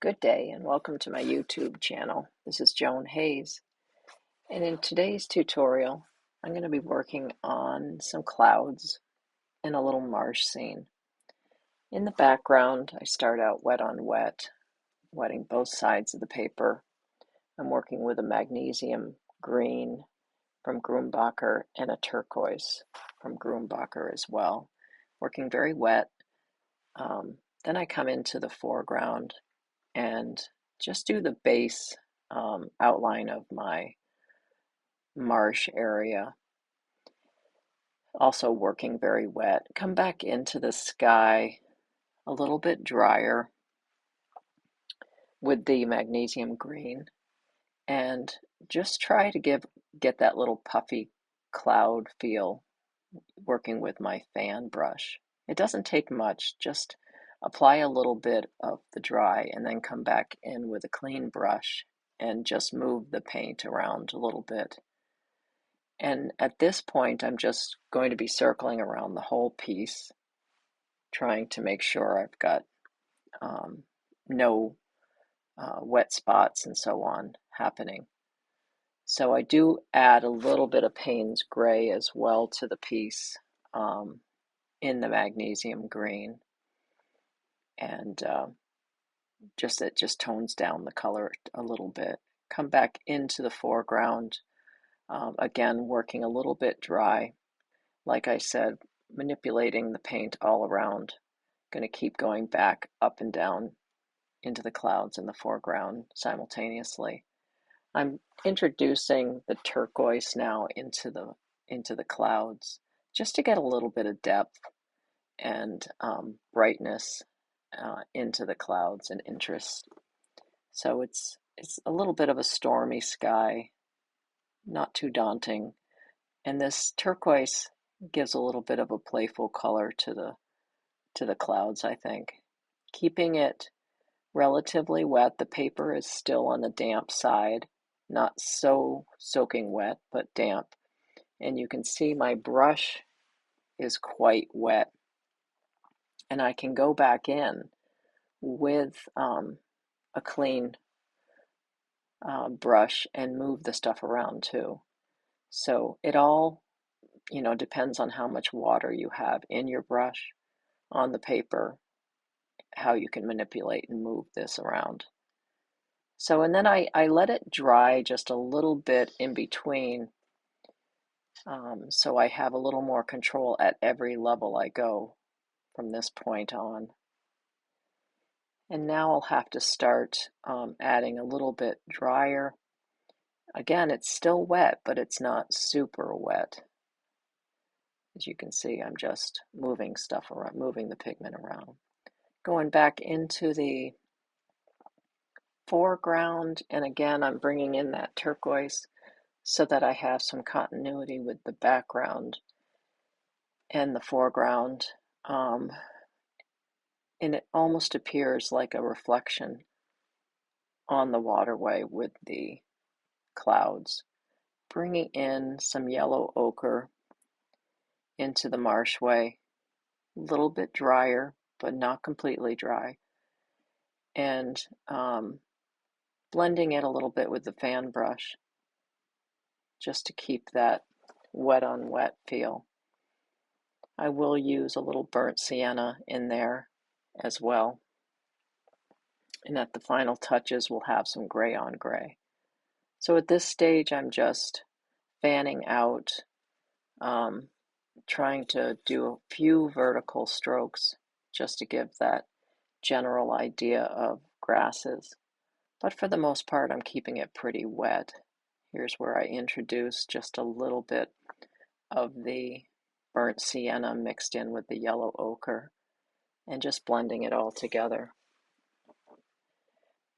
Good day and welcome to my YouTube channel. This is Joan Hayes, and in today's tutorial I'm going to be working on some clouds in a little marsh scene. In the background I start out wet on wet, wetting both sides of the paper. I'm working with a magnesium green from Grumbacher and a turquoise from Grumbacher as well, working very wet. Then I come into the foreground and just do the base outline of my marsh area. Also working very wet. Come back into the sky a little bit drier with the magnesium green and just try to get that little puffy cloud feel working with my fan brush. It doesn't take much, just apply a little bit of the dry and then come back in with a clean brush and just move the paint around a little bit. And at this point, I'm just going to be circling around the whole piece, trying to make sure I've got no wet spots and so on happening. So I do add a little bit of Payne's Gray as well to the piece in the magnesium green. And it just tones down the color a little bit. Come back into the foreground, again working a little bit dry. Like I said, manipulating the paint all around. Going to keep going back up and down into the clouds in the foreground simultaneously. I'm introducing the turquoise now into the clouds just to get a little bit of depth and brightness into the clouds and interest. So it's a little bit of a stormy sky, not too daunting, and this turquoise gives a little bit of a playful color to the clouds, I think. Keeping it relatively wet, the paper is still on the damp side, not so soaking wet, but damp. And you can see my brush is quite wet. And I can go back in with a clean brush and move the stuff around too. So it all, depends on how much water you have in your brush on the paper, how you can manipulate and move this around. So, and then I let it dry just a little bit in between, so I have a little more control at every level I go from this point on. And now I'll have to start adding a little bit drier. Again, it's still wet, but it's not super wet. As you can see, I'm just moving stuff around, moving the pigment around. Going back into the foreground, and again, I'm bringing in that turquoise so that I have some continuity with the background and the foreground. And it almost appears like a reflection on the waterway with the clouds. Bringing in some yellow ochre into the marshway, a little bit drier, but not completely dry, and blending it a little bit with the fan brush just to keep that wet on wet feel. I will use a little burnt sienna in there as well. And at the final touches, we'll have some gray on gray. So at this stage, I'm just fanning out, trying to do a few vertical strokes just to give that general idea of grasses. But for the most part, I'm keeping it pretty wet. Here's where I introduce just a little bit of the burnt sienna mixed in with the yellow ochre and just blending it all together.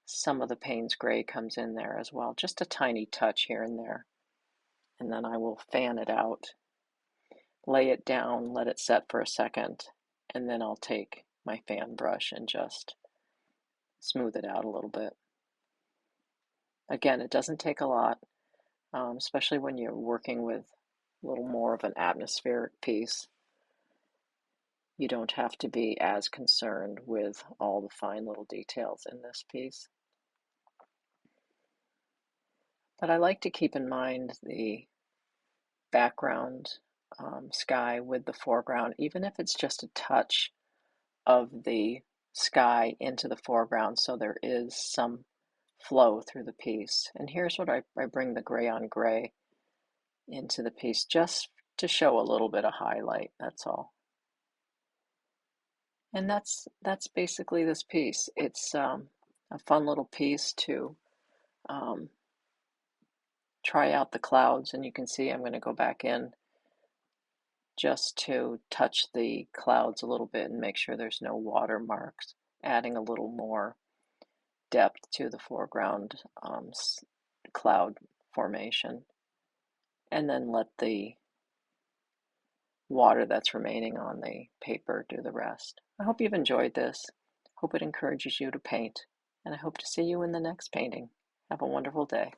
Some of the Payne's Gray comes in there as well, just a tiny touch here and there. And then I will fan it out, lay it down, let it set for a second, and then I'll take my fan brush and just smooth it out a little bit. Again, it doesn't take a lot, especially when you're working with a little more of an atmospheric piece. you don't have to be as concerned with all the fine little details in this piece. But I like to keep in mind the background sky with the foreground, even if it's just a touch of the sky into the foreground, so there is some flow through the piece. And here's what I bring the gray on gray into the piece just to show a little bit of highlight, that's all. And that's basically this piece. It's a fun little piece to um, try out the clouds, and you can see I'm going to go back in just to touch the clouds a little bit and make sure there's no watermarks, adding a little more depth to the foreground cloud formation, and then let the water that's remaining on the paper do the rest. I hope you've enjoyed this. Hope it encourages you to paint, and I hope to see you in the next painting. Have a wonderful day.